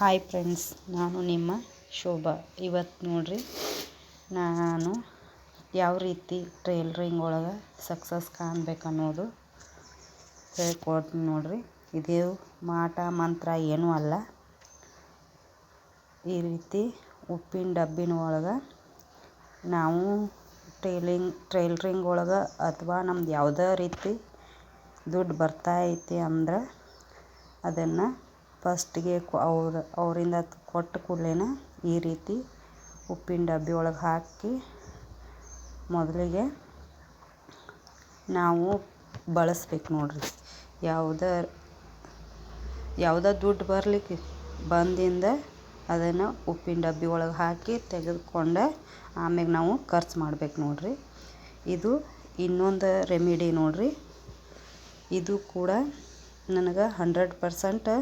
Hi friends, ನಾನು ನಿಮ್ಮ ಶೋಭಾ. ಇವತ್ತು ನೋಡ್ರಿ ನಾನು ಯಾವ ರೀತಿ ಟೈಲರಿಂಗ್ ಒಳಗೆ ಸಕ್ಸಸ್ ಕಾಣಬೇಕು ಅನ್ನೋದು ಹೇಳ್ಕೊಡ್ತೀನಿ ನೋಡ್ರಿ. ಇದು ಮಾಟ ಮಂತ್ರ ಏನೂ ಅಲ್ಲ. ಈ ರೀತಿ ಉಪ್ಪಿನ ಡಬ್ಬಿನ ಒಳಗೆ ನಾವು ಟೈಲರಿಂಗ್ ಒಳಗೆ ಅಥವಾ ನಮ್ದು ಯಾವುದೇ ರೀತಿ ದುಡ್ಡು ಬರ್ತಾ ಐತಿ ಅಂದ್ರೆ ಅದನ್ನು ಫಸ್ಟಿಗೆ ಅವರಿಂದ ಕೊಟ್ಟ ಕೂಡಲೇ ಈ ರೀತಿ ಉಪ್ಪಿನ ಡಬ್ಬಿ ಒಳಗೆ ಹಾಕಿ ಮೊದಲಿಗೆ ನಾವು ಬಳಸ್ಬೇಕು ನೋಡ್ರಿ. ಯಾವುದೇ ದುಡ್ಡು ಬರಲಿಕ್ಕೆ ಬಂದಿಂದ ಅದನ್ನು ಉಪ್ಪಿನ ಡಬ್ಬಿ ಒಳಗೆ ಹಾಕಿ ತೆಗೆದುಕೊಂಡು ಆಮ್ಯಾಗ ನಾವು ಖರ್ಚು ಮಾಡ್ಬೇಕು ನೋಡ್ರಿ. ಇದು ಇನ್ನೊಂದು ರೆಮಿಡಿ ನೋಡ್ರಿ. ಇದು ಕೂಡ ನನಗೆ 100%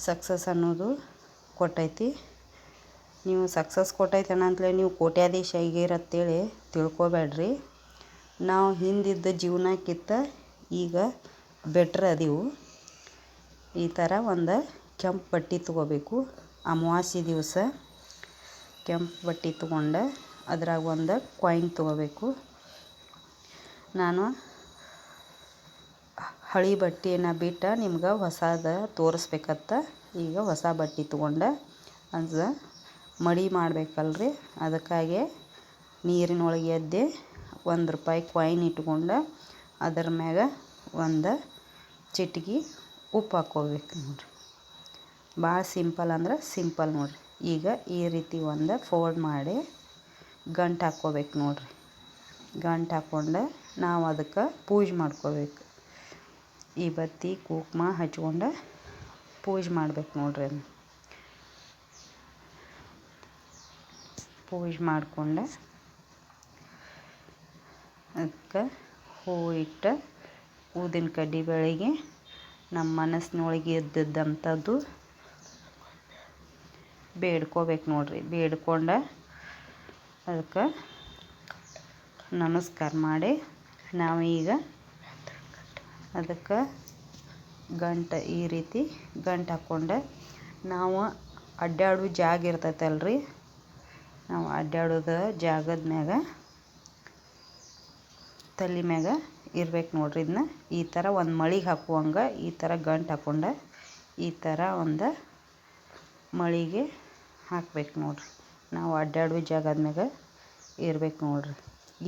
ಸಕ್ಸಸ್ ಅನ್ನೋದು ಕೊಟ್ಟೈತಿ. ನೀವು ಸಕ್ಸಸ್ ಕೊಟ್ಟೈತೆ ಅನ್ನಂತಲೇ ನೀವು ಕೋಟ್ಯಾಧೀಶ ಆಗಿರತ್ತೇಳಿ ತಿಳ್ಕೊಬೇಡ್ರಿ. ನಾವು ಹಿಂದಿದ್ದ ಜೀವನಕ್ಕಿಂತ ಈಗ ಬೆಟ್ರ್ ಅದೀವು. ಈ ಥರ ಒಂದು ಕೆಂಪು ಬಟ್ಟೆ ತೊಗೋಬೇಕು. ಅಮಾವಾಸ್ಯೆ ದಿವಸ ಕೆಂಪು ಬಟ್ಟೆ ತೊಗೊಂಡು ಅದ್ರಾಗ ಒಂದು ಕಾಯಿನ್ ತೊಗೋಬೇಕು. ನಾನು ಹಳೆ ಬಟ್ಟೆಯನ್ನು ಬಿಟ್ಟು ನಿಮ್ಗೆ ಹೊಸದು ತೋರಿಸ್ಬೇಕತ್ತ ಈಗ ಹೊಸ ಬಟ್ಟೆ ತೊಗೊಂಡು ಅದು ಮಡಿ ಮಾಡಬೇಕಲ್ರಿ. ಅದಕ್ಕಾಗಿ ನೀರಿನೊಳಗೆ ಎದ್ದೆ ₹1 ಕಾಯಿನ್ ಇಟ್ಕೊಂಡು ಅದರ ಮ್ಯಾಗ ಒಂದು ಚಿಟಿಕೆ ಉಪ್ಪು ಹಾಕ್ಕೋಬೇಕು ನೋಡ್ರಿ. ಭಾಳ ಸಿಂಪಲ್ ಅಂದ್ರೆ ಸಿಂಪಲ್ ನೋಡ್ರಿ. ಈಗ ಈ ರೀತಿ ಒಂದು ಫೋಲ್ಡ್ ಮಾಡಿ ಗಂಟು ಹಾಕ್ಕೋಬೇಕು ನೋಡ್ರಿ. ಗಂಟು ಹಾಕ್ಕೊಂಡು ನಾವು ಅದಕ್ಕೆ ಪೂಜೆ ಮಾಡ್ಕೋಬೇಕು. ಈ ಬತ್ತಿ ಕುಂಕುಮ ಹಚ್ಕೊಂಡು ಪೂಜೆ ಮಾಡ್ಬೇಕು ನೋಡ್ರಿ. ಅದನ್ನು ಪೂಜೆ ಮಾಡ್ಕೊಂಡು ಅದಕ್ಕೆ ಹೂವು ಇಟ್ಟು ಊದಿನ ಕಡ್ಡಿ ಬೆಳಗ್ಗೆ ನಮ್ಮ ಮನಸ್ಸಿನೊಳಗೆ ಇದ್ದಿದ್ದಂಥದ್ದು ಬೇಡ್ಕೋಬೇಕು ನೋಡ್ರಿ. ಬೇಡ್ಕೊಂಡು ಅದಕ್ಕೆ ನಮಸ್ಕಾರ ಮಾಡಿ ನಾವು ಈಗ ಅದಕ್ಕೆ ಗಂಟು ಈ ರೀತಿ ಗಂಟು ಹಾಕ್ಕೊಂಡು ನಾವು ಅಡ್ಡಾಡೋ ಜಾಗ ಇರ್ತೈತಲ್ರಿ. ನಾವು ಅಡ್ಡಾಡೋದು ಜಾಗದ ಮ್ಯಾಗ ತಲೆ ಮ್ಯಾಗ ಇರ್ಬೇಕು ನೋಡ್ರಿ. ಇದನ್ನ ಈ ಥರ ಒಂದು ಮಳಿಗೆ ಹಾಕುವಂಗೆ ಈ ಥರ ಗಂಟು ಹಾಕ್ಕೊಂಡು ಈ ಥರ ಒಂದು ಮಳಿಗೆ ಹಾಕ್ಬೇಕು ನೋಡ್ರಿ. ನಾವು ಅಡ್ಡಾಡೋ ಜಾಗದ ಮ್ಯಾಗ ಇರ್ಬೇಕು ನೋಡ್ರಿ.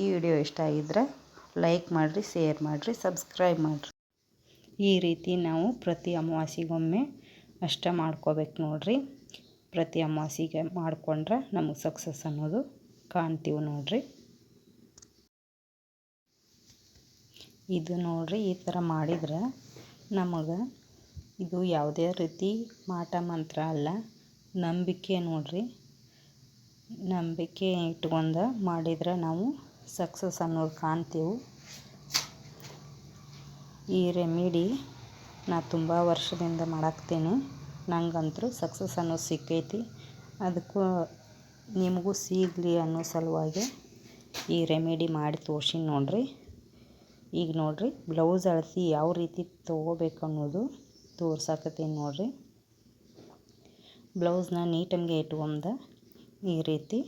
ಈ ವಿಡಿಯೋ ಇಷ್ಟ ಆಗಿದ್ರೆ ಲೈಕ್ ಮಾಡಿರಿ, ಶೇರ್ ಮಾಡಿರಿ, ಸಬ್ಸ್ಕ್ರೈಬ್ ಮಾಡಿರಿ. ಈ ರೀತಿ ನಾವು ಪ್ರತಿ ಅಮಾವಾಸ್ಯೆಗೊಮ್ಮೆ ಅಷ್ಟೇ ಮಾಡ್ಕೋಬೇಕು ನೋಡ್ರಿ. ಪ್ರತಿ ಅಮಾವಾಸ್ಯೆಗೆ ಮಾಡಿಕೊಂಡ್ರೆ ನಮಗೆ ಸಕ್ಸಸ್ ಅನ್ನೋದು ಕಾಣ್ತೀವಿ ನೋಡ್ರಿ. ಇದು ನೋಡ್ರಿ, ಈ ಥರ ಮಾಡಿದ್ರೆ ನಮಗೆ ಇದು ಯಾವುದೇ ರೀತಿ ಮಾಟ ಮಂತ್ರ ಅಲ್ಲ, ನಂಬಿಕೆ ನೋಡ್ರಿ. ನಂಬಿಕೆ ಇಟ್ಕೊಂಡು ಮಾಡಿದ್ರೆ ನಾವು ಸಕ್ಸಸ್ ಅನ್ನೋದು ಕಾಣ್ತೀವಿ. ಈ ರೆಮಿಡಿ ನಾ ತುಂಬ ವರ್ಷದಿಂದ ಮಾಡಾಕ್ತೀನಿ. ನಂಗಂತೂ ಸಕ್ಸಸ್ ಅನ್ನೋದು ಸಿಕ್ಕೈತಿ. ಅದಕ್ಕೂ ನಿಮಗೂ ಸಿಗಲಿ ಅನ್ನೋ ಸಲುವಾಗಿ ಈ ರೆಮಿಡಿ ಮಾಡಿ ತೋರ್ಸೀನಿ ನೋಡ್ರಿ. ಈಗ ನೋಡ್ರಿ, ಬ್ಲೌಸ್ ಅಳತೆ ಯಾವ ರೀತಿ ತೊಗೋಬೇಕು ಅನ್ನೋದು ತೋರ್ಸಾಕತ್ತೀನಿ ನೋಡ್ರಿ. ಬ್ಲೌಸ್ನ ನೀಟಂಗೆ ಇಟ್ಕೊಂಡು ಈ ರೀತಿ